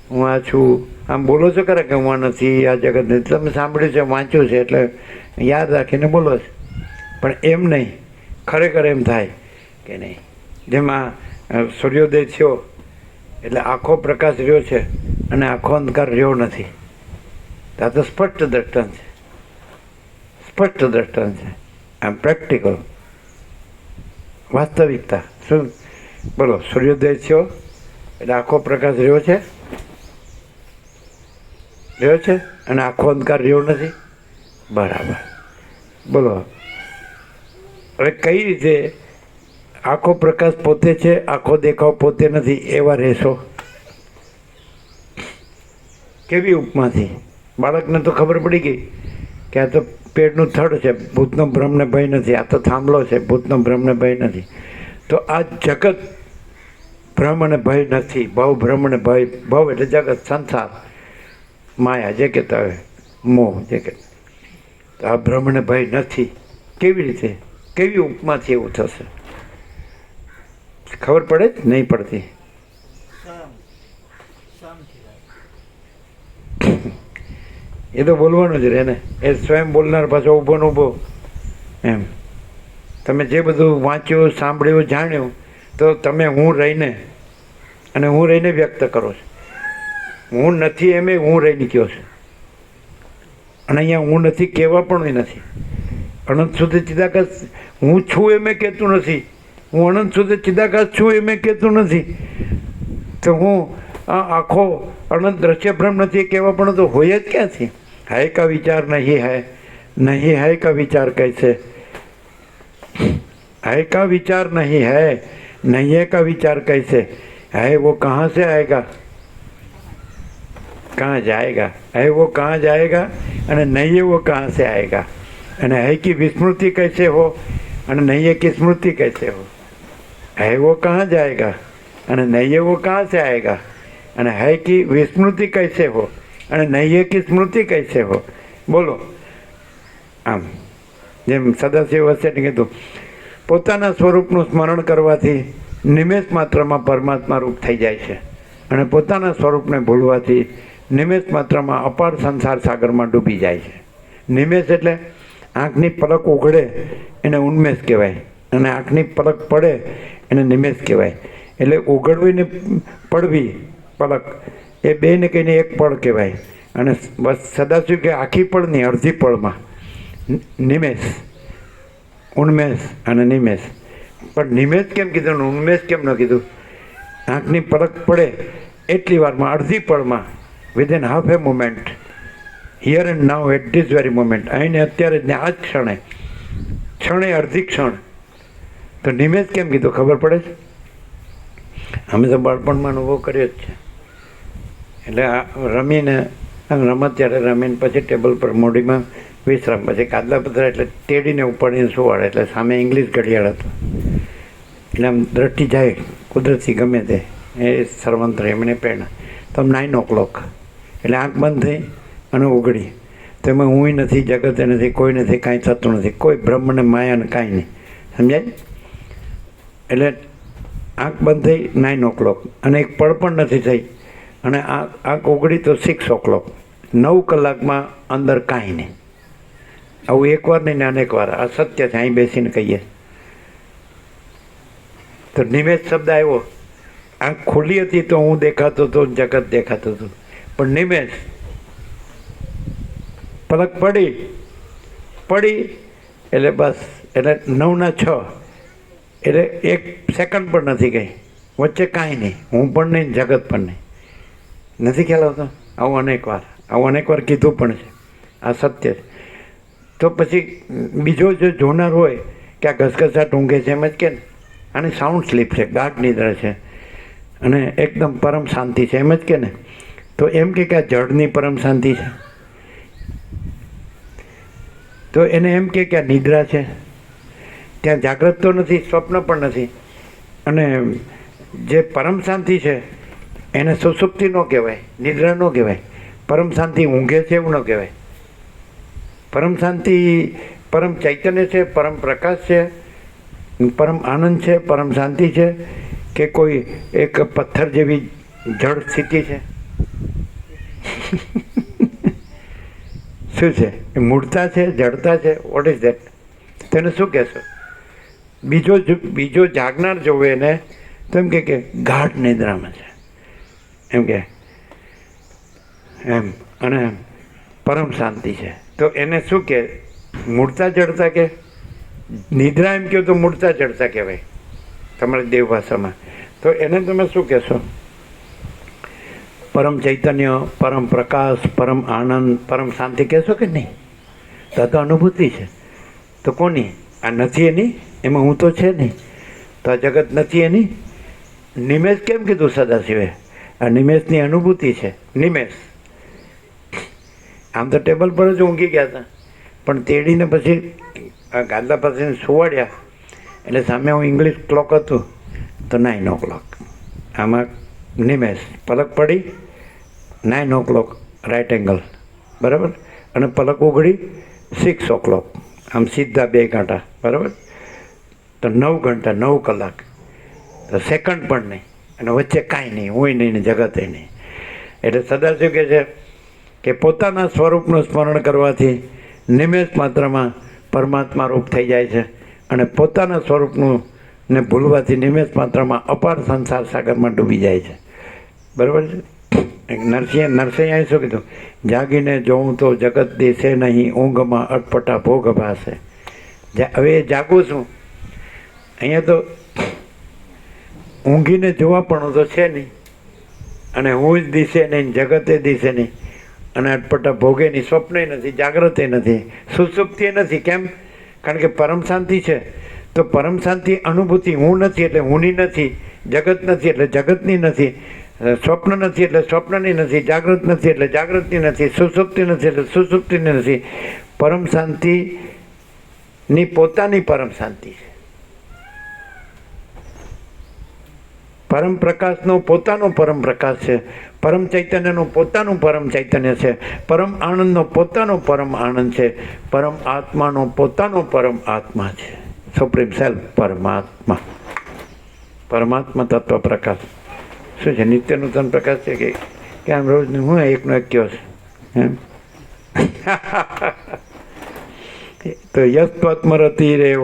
હું આ છું, આમ બોલો છો ખરા કે હું આ નથી, આ જગત નથી. તમે સાંભળ્યું છે, વાંચ્યું છે એટલે યાદ રાખીને બોલો છો, પણ એમ નહીં. ખરેખર એમ થાય કે નહીં? જેમાં સૂર્યોદય થયો એટલે આખો પ્રકાશ રહ્યો છે અને આખો અંધકાર રહ્યો નથી. આ તો સ્પષ્ટ દ્રષ્ટાંત છે, સ્પષ્ટ દ્રષ્ટાંત છે. આમ પ્રેક્ટિકલ વાસ્તવિકતા. શું બોલો? સૂર્યોદય થયો એટલે આખો પ્રકાશ રહ્યો છે અને આખો અંધકાર રહ્યો નથી. બરાબર. બોલો હવે કઈ રીતે આખો પ્રકાશ પોતે છે, આખો દેખાવ પોતે નથી, એવા રહેશો. કેવી ઉપમાથી બાળકને તો ખબર પડી ગઈ કે આ તો પેટનું થડ છે, ભૂતનો ભ્રમને ભય નથી. આ તો થાંભલો છે, ભૂતનો ભ્રમને ભય નથી. તો આ જગત ભ્રમ અને ભય નથી. ભવ ભ્રમ અને ભય. ભવ એટલે જગત, સંસાર, માયા જે કહેતા હોય, મોહ જે કહેતા. તો આ ભ્રમ અને ભય નથી. કેવી રીતે, કેવી ઉપમાથી એવું થશે? ખબર પડે જ નહીં પડતી. એ તો બોલવાનું જ રહે ને. એ સ્વયં બોલનાર પાછો ઊભો ને ઊભો. એમ તમે જે બધું વાંચ્યું, સાંભળ્યું, જાણ્યું, તો તમે હું રહીને અને હું રહીને વ્યક્ત કરો છો. હું નથી એમ હું રહીને કહો છો. અને અહીંયા હું નથી કહેવા પણ નથી. અનંત સુધી ચિદાકાશ હું છું એમ કહેતું નથી. હું અનંત સુધી ચિદાકાશ છું એમ કહેતું નથી. તો હું આખો અનંત દ્રશ્ય ભ્રમ નથી એ કહેવા પણ તો હોય જ ક્યાંથી? है का विचार नहीं है, नहीं है का विचार कैसे? है का विचार नहीं है, नहीं है का विचार कैसे? है वो कहाँ से आएगा, कहाँ जाएगा? है वो कहाँ जाएगा અને नहीं है वो कहाँ से आएगा? અને है की विस्मृति कैसे हो અને नहीं है की स्मृति कैसे हो? है वो कहाँ जाएगा અને नहीं है वो कहाँ से आएगा? અને है की विस्मृति कैसे हो અને નહીં है की स्मृति कैसे हो? બોલો. આમ જેમ સદાશિવ વસેને કીધું, પોતાના સ્વરૂપનું સ્મરણ કરવાથી નિમેષ માત્રમાં પરમાત્મા રૂપ થઈ જાય છે, અને પોતાના સ્વરૂપને ભૂલવાથી નિમેષ માત્રમાં અપાર સંસાર સાગરમાં ડૂબી જાય છે. નિમેષ એટલે આંખની પલક ઉઘડે એને ઉન્મેષ કહેવાય, અને આંખની પલક પડે એને નિમેષ કહેવાય. એટલે ઉઘડવી ને પડવી પલક એ બેને કહીને એક પળ કહેવાય. અને બસ સદાશિવ કે આખી પળની અડધી પળમાં નિમેષ, ઉન્મેષ અને નિમેષ. પણ નિમેષ કેમ કીધું ને ઉન્મેષ કેમ ન કીધું? આંખની પલક પડે એટલી વારમાં, અડધી પળમાં, within half a moment, here and now, at this very moment, અહીંને અત્યારે જ ને આ જ ક્ષણે, ક્ષણે અડધી ક્ષણ. તો નિમેષ કેમ કીધું ખબર પડે છે? અમે તો બાળપણમાં અનુભવ કર્યો જ છે. એટલે આ રમીને રમત ત્યારે રમીને પછી ટેબલ પર મોડીમાં વિશ્રામ, પછી કાદલા પથરા એટલે તેડીને ઉપાડીને સુવાડે. એટલે સામે ઇંગ્લિશ ઘડિયાળ હતો. એટલે આમ દ્રષ્ટિ જાય કુદરતી ગમે તે, એ સર્વંત્ર એમને પ્રેરણા. તો 9 o'clock એટલે આંખ બંધ થઈ અને ઉઘડી. તો એમાં હું નથી, જગતે નથી, કોઈ નથી, કાંઈ થતું નથી, કોઈ બ્રહ્મ ને માયા ને કાંઈ નહીં. સમજાય? એટલે આંખ બંધ થઈ 9 o'clock અને એક પળ પણ નથી થઈ, અને આંખ ઉઘડી તો 6 o'clock. 9 કલાકમાં અંદર કાંઈ નહીં. આવું એકવાર નહીં ને અનેક વાર. આ સત્ય છે, અહીં બેસીને કહીએ. તો નિમેષ શબ્દ આવ્યો. આંખ ખુલ્લી હતી તો હું દેખાતો હતો, જગત દેખાતું હતું. પણ નિમેષ પલક પડી એટલે બસ, એટલે 9:06 એટલે 1 સેકન્ડ પણ નથી ગઈ. વચ્ચે કાંઈ નહીં, હું પણ નહીં, જગત પણ નહીં. નથી ખ્યાલ આવતો? આવું અનેક વાર કીધું પણ છે. આ સત્ય છે. તો પછી બીજો જો જોનાર હોય કે આ ઘસઘસાટ ઊંઘે છે, એમ જ કે ને આની સાઉન્ડ સ્લીપ છે, ગાઢ નિદ્રા છે, અને એકદમ પરમ શાંતિ છે, એમ જ કે ને. તો એમ કે આ જળની પરમ શાંતિ છે, તો એને એમ કે આ નિદ્રા છે. ત્યાં જાગ્રત તો નથી, સ્વપ્ન પણ નથી. અને જે પરમ શાંતિ છે એને સુસુપ્તિ ન કહેવાય, નિદ્રા ન કહેવાય. પરમ શાંતિ ઊંઘે છે એવું ન કહેવાય. પરમ શાંતિ પરમ ચૈતન્ય છે, પરમ પ્રકાશ છે, પરમ આનંદ છે, પરમ શાંતિ છે, કે કોઈ એક પથ્થર જેવી જળ સ્થિતિ છે? શું છે? એ મૂળતા છે, જડતા છે? What is that? તેને શું કહેશો? બીજો જાગનાર જોવે એને તો એમ કે ગાઢ નિદ્રામાં છે, એમ કે એમ. અને પરમ શાંતિ છે તો એને શું કે? મૂળતા જડતા કે નિદ્રા? એમ કહો તો મૂળતા જડતા કહેવાય તમારી દેવ ભાષામાં. તો એને તમે શું કહેશો? પરમ ચૈતન્ય, પરમ પ્રકાશ, પરમ આનંદ, પરમ શાંતિ કહેશો કે નહીં? તો અનુભૂતિ છે. તો કોની? આ નથી એની, એમાં હું તો છે નહીં. તો આ જગત નથી એની. નિમેષ કેમ કીધું સદાશિવે? આ નિમેષની અનુભૂતિ છે. નિમેષ આમ તો ટેબલ પર જ ઊંઘી ગયા હતા, પણ તેડીને પછી આ ગાદલા પાસે સુવાડ્યા એટલે સામે હું ઇંગ્લિશ ક્લોક હતું તો 9 o'clock. આમાં નિમેષ પલક પડી 9 o'clock રાઈટ એંગલ, બરાબર, અને પલક ઉઘડી 6 o'clock, આમ સીધા 2 કાંટા, બરાબર. તો 9 ઘંટા 9 કલાક, તો સેકન્ડ પણ નહીં, અને વચ્ચે કાંઈ નહીં, હું નહીં ને જગતે નહીં. એટલે સદાશિવ કહે છે કે પોતાના સ્વરૂપનું સ્મરણ કરવાથી નિમેષ માત્રમાં પરમાત્મા રૂપ થઈ જાય છે, અને પોતાના સ્વરૂપનું ને ભૂલવાથી નિમેષ માત્રમાં અપાર સંસાર સાગરમાં ડૂબી જાય છે. બરાબર છે. નરસિંહ શું કીધું? જાગીને જોઉં તો જગત દિશે નહીં, ઊંઘમાં અટપટા ભોગ ભાસે. હવે એ જાગું છું, અહીંયા તો ઊંઘીને જોવા પણ તો છે નહીં, અને હું જ દિશે નહીં, જગતે દિશે નહીં, અને અટપટા ભોગે નહીં, સ્વપ્નય નથી, જાગ્રતે નથી, સુસુપ્તિ નથી. કેમ? કારણ કે પરમ શાંતિ છે. તો પરમ શાંતિ અનુભૂતિ હું નથી એટલે હુંની નથી, જગત નથી એટલે જગતની નથી, સ્વપ્ન નથી એટલે સ્વપ્નની નથી, જાગૃત નથી એટલે જાગૃતની નથી, સુસુપ્તિ નથી એટલે સુસુપ્તિની નથી. પરમ શાંતિની પોતાની પરમ શાંતિ છે. પરમ પ્રકાશનો પોતાનો પરમ પ્રકાશ છે. પરમ ચૈતન્યનું પોતાનું પરમ ચૈતન્ય છે. પરમ આનંદનો પોતાનો પરમ આનંદ છે. પરમ આત્માનો પોતાનો પરમ આત્મા છે. સુપ્રીમ સેલ્ફ પરમાત્મા. પરમાત્મા તત્વ પ્રકાશ શું છે? નિત્ય નૂતન પ્રકાશ છે કે આમ રોજનું હું એકનો એક કયો છે એમ. તો યસ્ત્વત્મરતિ રેવ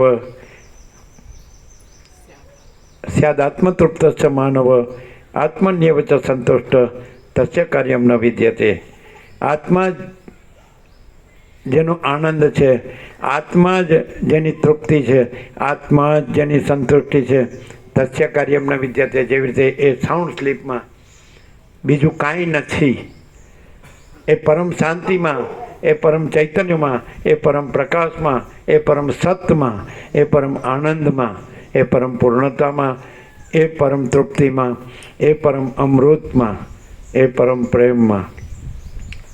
સ્યાદ આત્મતૃપ્ત માનવ આત્મન્યવ ચ સંતુષ્ટ તસ્ય કાર્યમ ન વિદ્યતે. આત્મા જેનો આનંદ છે, આત્મા જ જેની તૃપ્તિ છે, આત્મા જ જેની સંતુષ્ટિ છે, તસ્ય કાર્યમ ન વિદ્યતે. જેવી રીતે એ સાઉન્ડ સ્લીપમાં બીજું કાંઈ નથી, એ પરમ શાંતિમાં, એ પરમ ચૈતન્યમાં, એ પરમ પ્રકાશમાં, એ પરમ સત્યમાં, એ પરમ આનંદમાં, એ પરમ પૂર્ણતામાં, એ પરમ તૃપ્તિમાં, એ પરમ અમૃતમાં, એ પરમ પ્રેમમાં,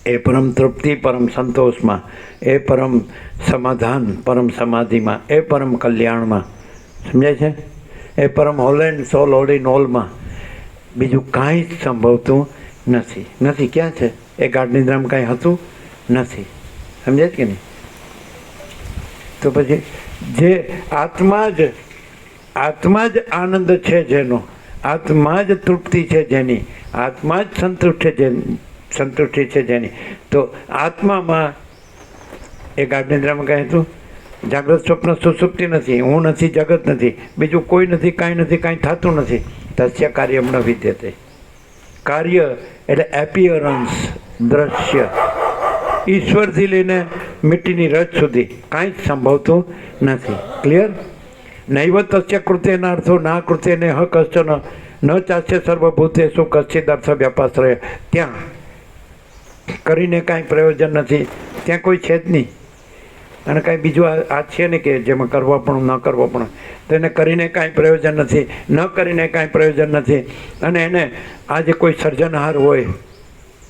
એ પરમ તૃપ્તિ, પરમ સંતોષમાં, એ પરમ સમાધાન, પરમ સમાધિમાં, એ પરમ કલ્યાણમાં. સમજાય છે? એ પરમ whole and soul all in ઓલમાં બીજું કાંઈ જ સંભવતું નથી. નથી ક્યાં છે? એ ગાઢ નિદ્રામાં કાંઈ હતું નથી. સમજાય કે નહીં? તો પછી જે આત્મા જ આનંદ છે, જેનો આત્મા જ તૃપ્તિ છે, જેની આત્મા જ સંતુષ્ટિ છે જેની, તો આત્મામાં એ ગાઢ નિદ્રામાં કાંઈ હતું? જાગ્રત સ્વપ્ન સુસુપ્તિ નથી, હું નથી, જગત નથી, બીજું કોઈ નથી, કાંઈ નથી, કાંઈ થતું નથી. તસ્ય કાર્યમ ન વિદ્યતે. કાર્ય એટલે એપિયરન્સ, દ્રશ્ય. ઈશ્વરથી લઈને મિટ્ટીની રચ સુધી કાંઈ જ સંભવતું નથી. ક્લિયર? નૈવ તસ્ય કૃતેનાર્થો ના કૃતેને હ કશ્ચન ન ચાસ્ય સર્વભૂતેષુ કશ્ચિદર્થ વ્યાપાશ્રય. ત્યાં કરીને કાંઈ પ્રયોજન નથી, ત્યાં કોઈ છે જ નહીં. અને કાંઈ બીજું આ છે ને કે જેમાં કરવા પણ ન કરવા પણ, તો એને કરીને કાંઈ પ્રયોજન નથી, ન કરીને કાંઈ પ્રયોજન નથી. અને એને આજે કોઈ સર્જનહાર હોય,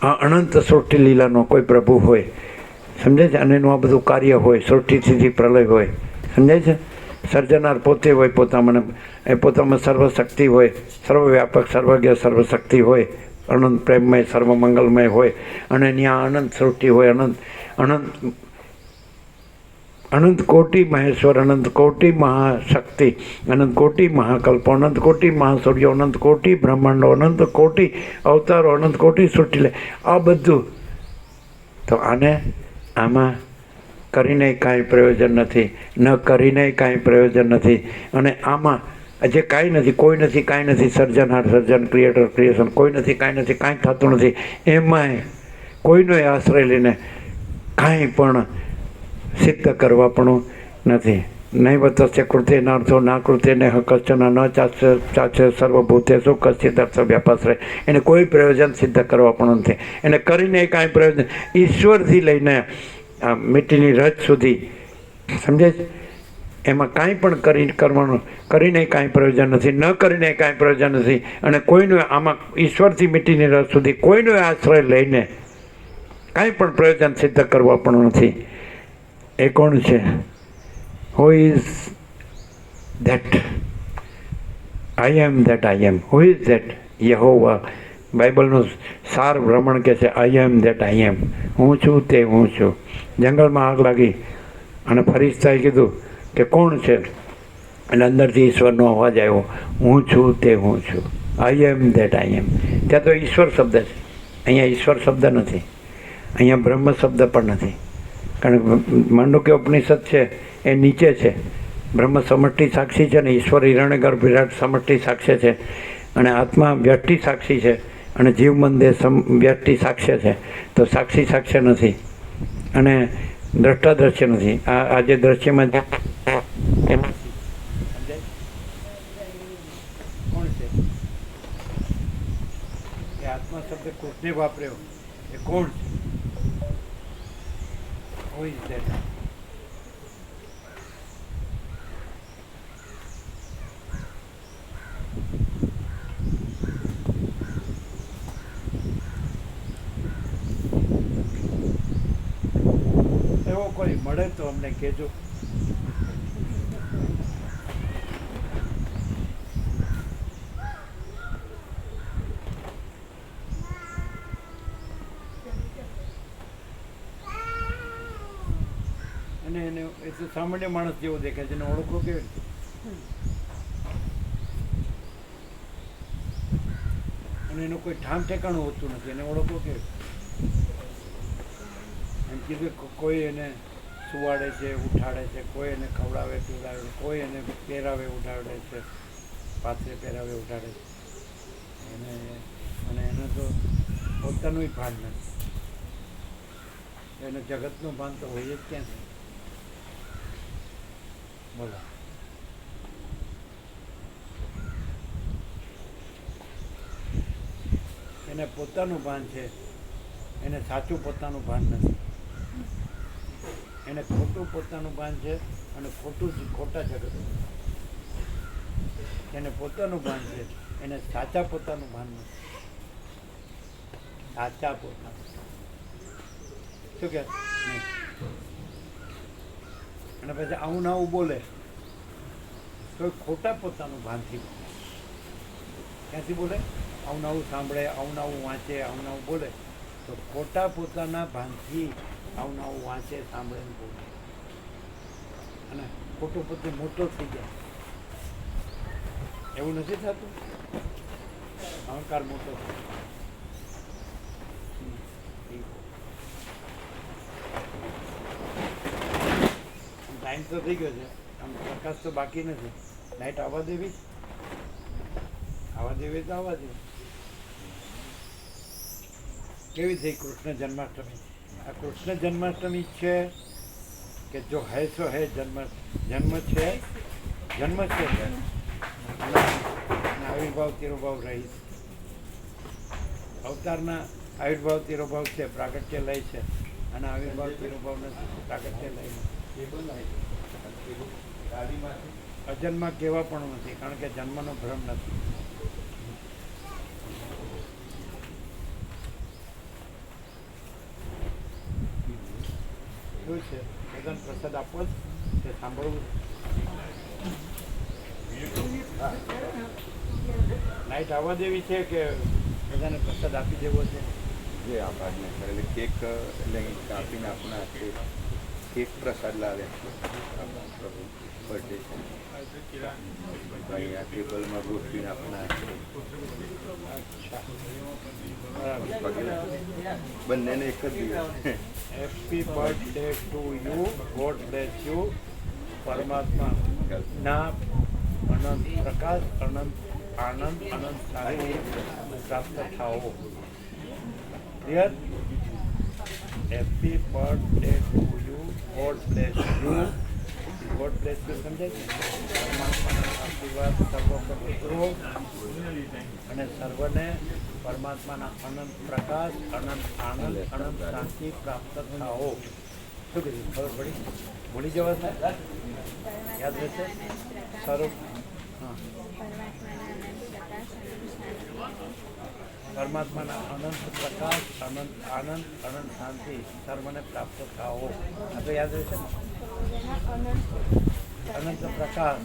આ અનંત સૃષ્ટિ લીલાનો કોઈ પ્રભુ હોય, સમજાય છે? અને એનું આ બધું કાર્ય હોય, સૃષ્ટિથી પ્રલય હોય, સમજાય છે? સર્જનાર પોતે હોય, પોતામાં સર્વશક્તિ હોય, સર્વવ્યાપક, સર્વજ્ઞ, સર્વશક્તિ હોય, અનંત પ્રેમમય, સર્વમંગલમય હોય, અને ત્યાં અનંત સૃષ્ટિ હોય, અનંત કોટી મહેશ્વર, અનંત કોટી મહાશક્તિ, અનંત કોટી મહાકલ્પો, અનંત કોટી મહાસૂર્યો, અનંત કોટી બ્રહ્માંડો, અનંત કોટી અવતારો, અનંત કોટી સૃષ્ટિ લે. આ બધું તો આમાં કરીને કાંઈ પ્રયોજન નથી, ન કરીને કાંઈ પ્રયોજન નથી. અને આમાં જે કાંઈ નથી, કોઈ નથી, કાંઈ નથી, સર્જનહાર, સર્જન, ક્રિએટર, ક્રિએશન, કોઈ નથી, કાંઈ નથી, કાંઈ થતું નથી. એમાંય કોઈનો આશ્રય લઈને કાંઈ પણ સિદ્ધ કરવા પણ નથી. નૈવ તસ્ય કૃતેનાર્થો ના કૃતેને કશ્ચન ન ચાચે સર્વભૂતેષુ કશ્ચિદર્થ વ્યાપાશ્રય. એને કોઈ પ્રયોજન સિદ્ધ કરવા પણ નથી. એને કરીને કાંઈ પ્રયોજન ઈશ્વરથી લઈને આ મિટ્ટીની રચ સુધી, સમજે છે? એમાં કાંઈ પણ કરવાનું કરીને કાંઈ પ્રયોજન નથી, ન કરીને કાંઈ પ્રયોજન નથી. અને કોઈનું આમાં ઈશ્વરથી મીટીને રસ સુધી કોઈનો આશ્રય લઈને કાંઈ પણ પ્રયોજન સિદ્ધ કરવા પણ નથી. એ કોણ છે? Who is that? I am that I am. Who is that? Jehovah. બાઇબલનું સાર ભ્રમણ કહે છે આઈ એમ ધેટ આઈ એમ. હું છું તે હું છું. જંગલમાં આગ લાગી અને ફરિશ્તાએ કીધું કે કોણ છે? અને અંદરથી ઈશ્વરનો અવાજ આવ્યો, હું છું તે હું છું. આઈ એમ ધેટ આઈ એમ. ત્યાં તો ઈશ્વર શબ્દ છે, અહીંયા ઈશ્વર શબ્દ નથી, અહીંયા બ્રહ્મ શબ્દ પણ નથી. કારણ કે માંડુક્ય ઉપનિષદ છે એ નીચે છે. બ્રહ્મ સમષ્ટિ સાક્ષી છે ને ઈશ્વર હિરણ્યગર્ભ વિરાટ સમષ્ટિ સાક્ષ્ય છે, અને આત્મા વ્યષ્ટિ સાક્ષી છે, અને જીવ મન દેહ વ્યષ્ટિ સાક્ષ્ય છે. તો સાક્ષી સાક્ષ્ય નથી અને દ્રષ્ટા દ્રશ્ય નથી. આ જે દ્રશ્યમાં એમાં કોણ છે? એ આત્મા શબ્દ કૃષ્ણે વાપર્યો એ કોણ છે? Who is that? એવો કોઈ મળે તો અમને કહેજો. અને એને એ તો સામાન્ય માણસ જેવો દેખાય છે, એને ઓળખો કેવી રીતે? અને એનું કોઈ ઠામ ઠેકાણું હોતું નથી, એને ઓળખો કેવી રીતે? એમ કીધું કોઈ એને સુવાડે છે, ઉઠાડે છે, કોઈ એને ખવડાવે પીવડાવે છે, કોઈ એને પહેરાવે ઉઠાડે છે, પાથરે પહેરાવે ઉઠાડે છે. અને એને તો પોતાનું ભાન નથી. એને જગતનું ભાન તો હોય જ ક્યાંથી? બોલો. એને પોતાનું ભાન છે, એને સાચું પોતાનું ભાન નથી. એને ખોટું પોતાનું ભાન છે અને ખોટા જગત. એને પોતાનું ભાન છે, એને સાચા પોતાનું ભાન નથી. સાચા પોતાનું શું કે નહીં. અને પછી આવું ના આવું બોલે તો ખોટા પોતાનું ભાનથી. ક્યાંથી બોલે? આવું આવું સાંભળે, આવું આવું વાંચે, આવું આવું બોલે તો ખોટા પોતાના ભાનથી આવું આવું વાંચે, સાંભળે ને બોલે. અને ખોટું પોતે મોટો થઈ જાય. એવું નથી થતું? અહંકાર મોટો થાય. ટાઈમ તો થઈ ગયો છે, આમ પ્રકાશ તો બાકી નથી. લાઈટ આવવા દેવી, આવવા દેવી તો આવવા દેવી. કેવી થઈ કૃષ્ણ જન્માષ્ટમી? આ કૃષ્ણ જન્માષ્ટમી છે કે જો હૈ સો હૈ જન્મ છે, જન્મ છે અને આવિર્ભાવ તિરોભાવ રહીશ. અવતારના આવિર્ભાવ તિરોભાવ છે, પ્રાગટ્ય લય છે, અને આવિર્ભાવ તિરોભાવ નથી, પ્રાગટ્ય લય નથી. અજન્મા કહેવા પણ નથી, કારણ કે જન્મનો ભ્રમ નથી. શું છે? બધાને પ્રસાદ આપવો જ તે સાંભળવું. લાઈટ આવવા દેવી છે કે બધાને પ્રસાદ આપી દેવો છે? જે આપણને એટલે કેક એટલે કાપીને આપના કેક પ્રસાદ લાવે પ્રભુ બર્થડે છે. અહીંયા ટેબલમાં ગોઠવીને આપના બંનેને એક જ દિવસ. Happy birthday to you, God bless you. પરમાત્મા ના અનંત પ્રકાશ, અનંત આનંદ, અનંત શાંતિ પ્રાપ્ત થાઓ. Clear? Happy birthday to you, God bless you. God bless you સમજાય છે? પરમાત્માના આશીર્વાદ સર્વ પર ઉતરો અને સર્વને પરમાત્માના અનંત પ્રકાશ, અનંત આનંદ, અનંત શાંતિ પ્રાપ્ત થાઓ. શું કીધું? ખબર પડી? ભૂલી જવા યાદ રહેશે સારું હા પરમાત્માના અનંત પ્રકાશ અનંત આનંદ અનંત શાંતિ સર્વને પ્રાપ્ત થાઓ આ તો યાદ રહેશે ને અનંત પ્રકાશ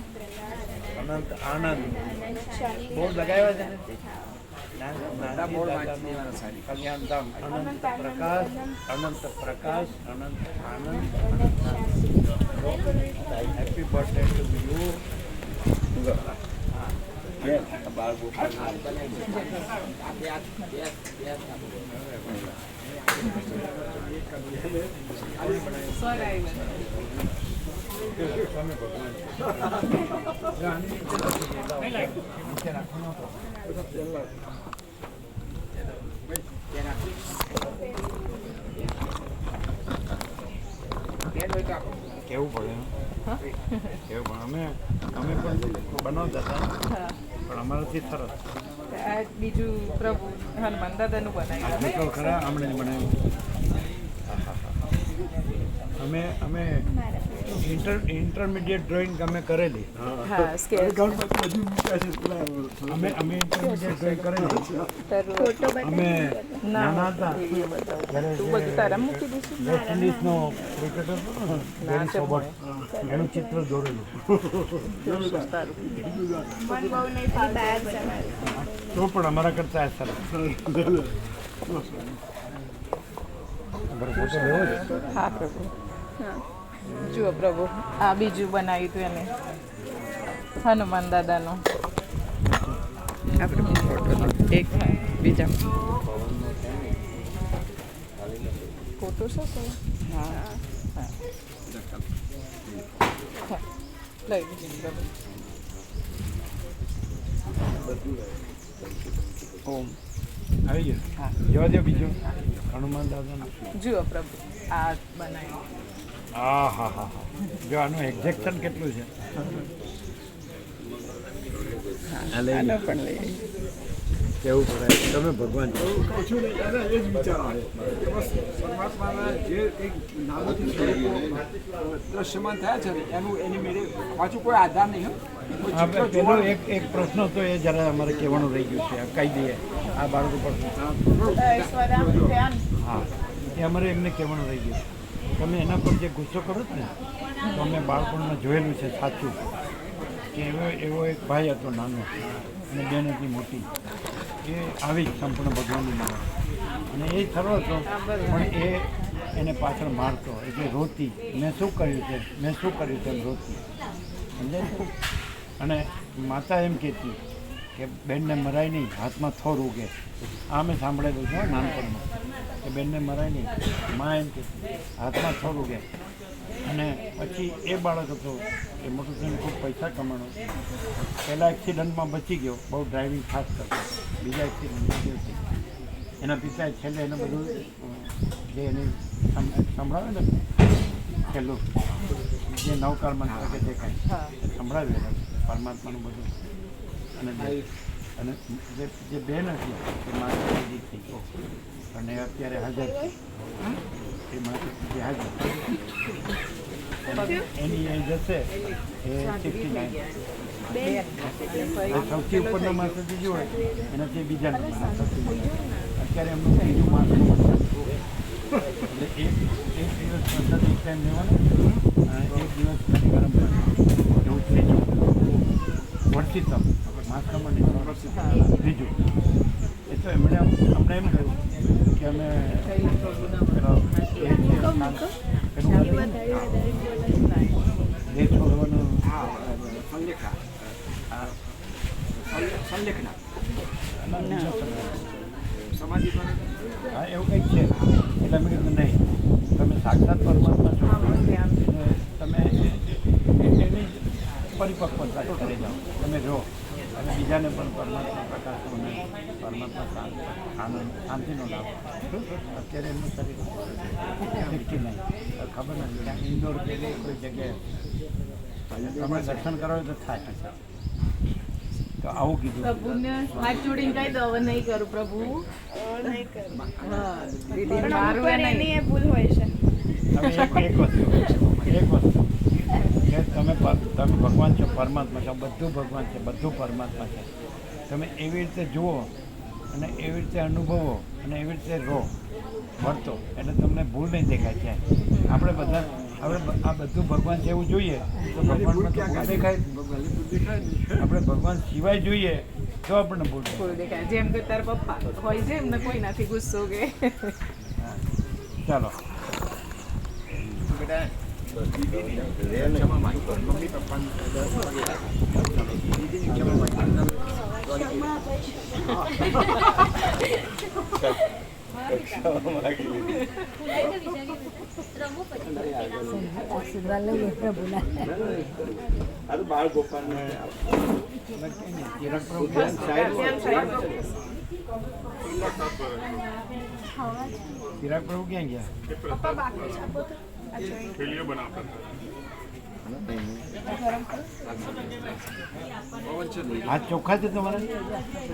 અનંત આનંદ બોર્ડ લગાવ્યા છે ને કલ્યાણધામ અનંત પ્રકાશ અનંત પ્રકાશ અનંત આનંદ હેપી બર્થડે ટુ યુ બાળ ગોપાલ સ્વર આવ્યો કેવું પડે કેવું પણ અમે પણ બનાવતા હતા પણ અમારાથી સરસ આ બીજું પ્રભુ હનુમાન દાદાનું બનાવ્યું મિત્રો ખરા હમણાં બનાવ્યું અમે ઇન્ટરમીડિયેટ ડ્રોઈંગ અમે કરેલી હા સ્કેચ અમે ઇન્ટરમીડિયેટ ડ્રોઈંગ કરેલી અમે નાના હતા ત્યારે તું બધું તારા મૂકી દઈશું વેસ્ટ ઇન્ડિઝનો ક્રિકેટર હતો ને ગેરી સોબર્ટ એનું ચિત્ર દોરેલું તો પણ અમારા કરતા સરસ ફોટો લેવો છે હા પ્રભુ જુઓ પ્રભુ આ બીજું બનાવ્યું હતું એને હનુમાન દાદાનું આપણે ફોટો એક બીજા ફોટો છે સર હા હા લઈ લીધું પ્રભુ ઓમ આવી ગયો હા જવા દો બીજું હનુમાન દાદાનું જુઓ પ્રભુ આ બનાવ્યું હા હા હા હા જો આનું એક્ઝેક્શન કેટલું છે આનો પણ લઈ કેવું પડે તમે ભગવાન છો કહું છું ને એને એ જ વિચાર આવે કે બસ પરમાત્માના જે એક નામથી સ્વરૂપો દ્રશ્યમાન થયા છે ને એની મેળે પાછું કોઈ આધાર નહીં હોય કોઈ આપણે ચિત્ર પેલો જોવાનું. એક પ્રશ્ન તો એ જરા અમારે કહેવાનું રહી ગયું છે કહી દઈએ આ બાળકો પર હા એ અમારે એમને કહેવાનું રહી ગયું તમે એના પર જે ગુસ્સો કરો છો ને તો અમે બાળપણમાં જોયેલું છે સાચું કે એવો એક ભાઈ હતો નાનો અને બેન હતી મોટી એ આવી જ સંપૂર્ણ ભગવાનની માનો અને એ ખરો હતો પણ એને પાછળ મારતો એટલે રોતી મેં શું કર્યું છે એમ રોતી સમજાય છે? અને માતા એમ કહેતી કે બેનને મરાય નહીં હાથમાં થોર ઉગે આ મેં સાંભળેલું છે નાનપણમાં કે બેનને મરાય નહીં મા એમ કહેતી હાથમાં થોર ઉગે અને પછી એ બાળક હતો એ મોટું થઈને ખૂબ પૈસા કમાણો પહેલાં એક્સિડન્ટમાં બચી ગયો બહુ ડ્રાઇવિંગ ફાસ્ટ કરતો બીજા એક્સિડન્ટ એના પિતાએ છેલ્લે એને બધું જે એને સંભળાવે ને છેલ્લું જે નવકારમાં કે દેખાય સંભળાવ્યું એને પરમાત્માનું બધું અને જે બેન હતી એ માતાજી થઈ અને અત્યારે હાજર છે એ માતાજી હાજર એની એજ હશે એ 69 સૌથી ઉપરના માતાજી હોય એનાથી બીજા નંબરના અત્યારે એમનું ત્રીજું માસનું એટલે એક દિવસ પ્રસાદ એક ટાઈમ લેવાનો અને એક દિવસ ગરમ પાણી એવું ત્રીજું વર્ષિતમ માસ કમાણી ત્રીજું એ તો એમણે અમને એમ કહ્યું કે અમે એ છોડવાનું સંલેખના સમાધિ પર હા એવું કંઈક છે એટલે મેં કીધું નહીં તમે સાક્ષાત પરમાત્મા છો અને તમે એની પરિપક્વતા કરી જાઓ તમે રહો અને બીજાને પણ પરમાત્મા પ્રકાશનો અને પરમાત્મા આનંદ શાંતિનો લાભ અત્યારે એમનું શરીર 69 ખબર નથી ત્યાં ઇન્દોર કે કોઈ જગ્યાએ તમે દર્શન કરો તો થાય તો આવું કીધું પ્રભુને હાથ જોડીને કહી દો હવે નહીં કરું પ્રભુ નહીં કરું હા પણ અમુક વાર એની એ ભૂલ હોય છે એક વસ્તુ કે તમે ભગવાન છો, પરમાત્મા છો, બધું ભગવાન છે, બધું પરમાત્મા છે. તમે એવી રીતે જુઓ અને એવી રીતે અનુભવો અને એવી રીતે રહો, વર્તો, એટલે તમને ભૂલ નહીં દેખાય ક્યાંય. આપણે બધા આ બધું ભગવાન છે એવું જોઈએ તો ભગવાનમાં તો ભૂલ દેખાય જ નહીં. આપણે ભગવાન સિવાય જોઈએ તો આપણને ભૂલ દેખાય. ભૂલ દેખાય. જેમ કે તારા પપ્પા હોય છે એમને કોઈ નથી ગુસ્સો કે ચાલો આશીર્વાદ લઈએ પ્રભુના. આ તો બાળ ગોપાલ ને ચિરાગ પ્રભુ ચિરાગ પ્રભુ ક્યાં ગયા? હાથ ચોખ્ખા છે તમારા?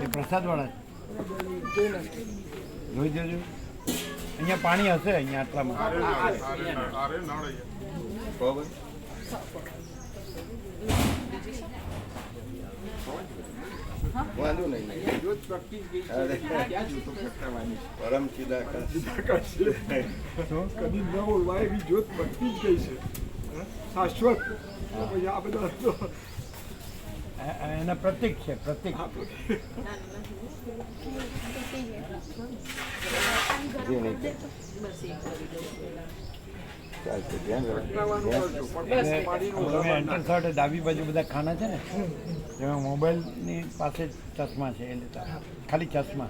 એ પ્રસાદ વાળા જોઈ દેજો. અહીંયા પાણી હશે અહીંયા આટલામાં. વાંધો નહીં. જ્યોત પ્રગટી ગઈ છે. અરે. ક્યાં જ્યોતો પ્રગટાવવાની છે? પરમ ચિદાકાશ. કદી ન બોલવાય એવી જ્યોત પ્રગટી જ ગઈ છે. શાશ્વત. તો પછી આ બધા તો એના પ્રતિક છે, પ્રતિક. જે નહીં ચાલશે ધ્યાન પ્રગટાવવાનું કરજો. પણ તમે પાણીનું એન્ટર થો એટલે ડાબી બાજુ બધા ખાના છે ને, જેમાં મોબાઈલની પાસે ચશ્મા છે એ લેતા, ખાલી ચશ્મા.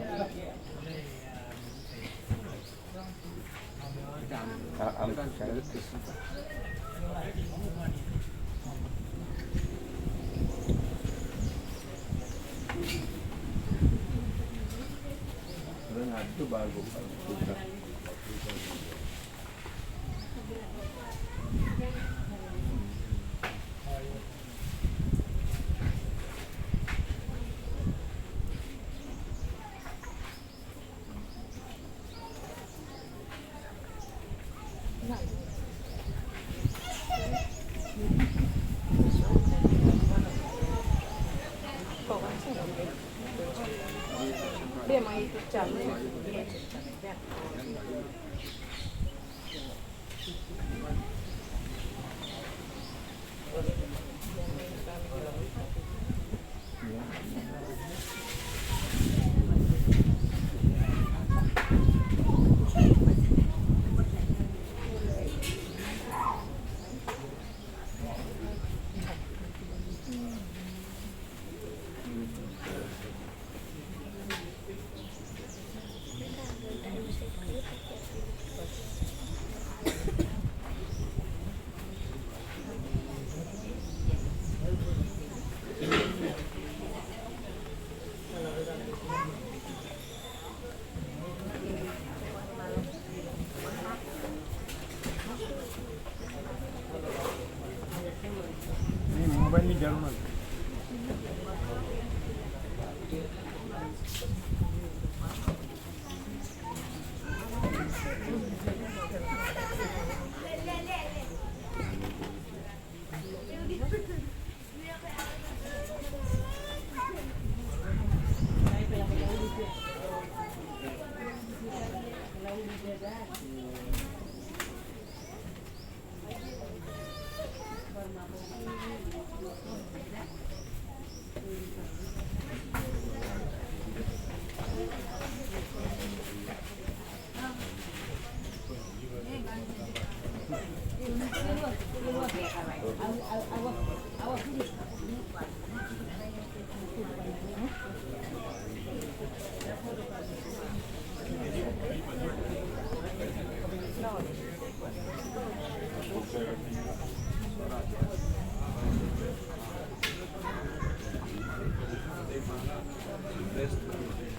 આમ સાહેબ આટલું બાળ ગોપાલ બે માં ચાલુ મોબાઈલની જરૂર નથી. I